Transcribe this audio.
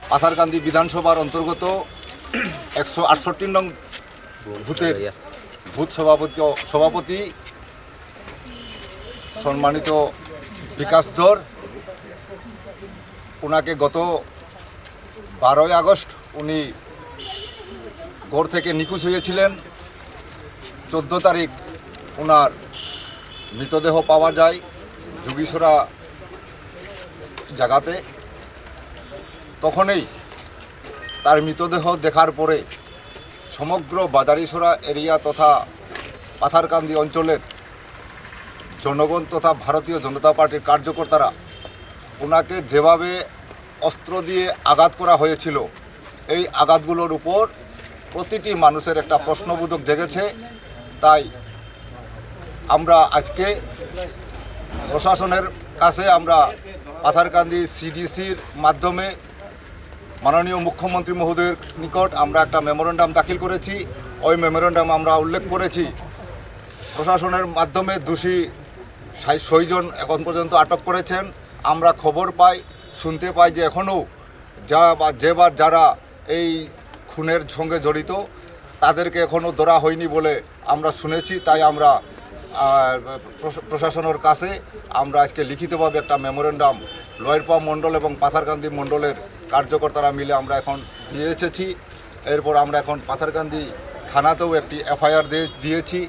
পাথারকান্দি বিধানসভার অন্তর্গত 168 নং বুথের বুথ সভাপতি সম্মানিত বিকাশ ধর, ওনাকে গত 12ই আগস্ট উনি ঘর থেকে নিখোঁজ হয়েছিলেন। 14 তারিখ ওনার মৃতদেহ পাওয়া যায় যোগীছড়া জায়গাতে। তখনই তার মৃতদেহ দেখার পরে সমগ্র বাজারিছড়া এরিয়া তথা পাথারকান্দি অঞ্চলের জনগণ তথা ভারতীয় জনতা পার্টির কার্যকর্তারা ওনাকে যেভাবে অস্ত্র দিয়ে আঘাত করা হয়েছিল, এই আঘাতগুলোর উপর প্রতিটি মানুষের একটা প্রশ্নবোধক জেগেছে। তাই আমরা আজকে প্রশাসনের কাছে আমরা পাথারকান্দি সিডিসির মাধ্যমে মাননীয় মুখ্যমন্ত্রী মহোদয়ের নিকট আমরা একটা মেমোরেন্ডাম দাখিল করেছি। ওই মেমোরেন্ডাম আমরা উল্লেখ করেছি প্রশাসনের মাধ্যমে দোষী 6 জন এখন পর্যন্ত আটক করেছেন। আমরা খবর পাই, শুনতে পাই যে এখনও যারা এই খুনের সঙ্গে জড়িত তাদেরকে এখনও ধরা হয়নি বলে আমরা শুনেছি। তাই আমরা প্রশাসনের কাছে আমরা আজকে লিখিতভাবে একটা মেমোরেন্ডাম লয়েরপা মণ্ডল এবং পাথারকান্দি মণ্ডলের কার্যকর্তারা মিলে আমরা এখন দিয়ে এসেছি। এরপর আমরা এখন পাথারকান্দি থানাতেও একটি এফআইআর দিয়েছি।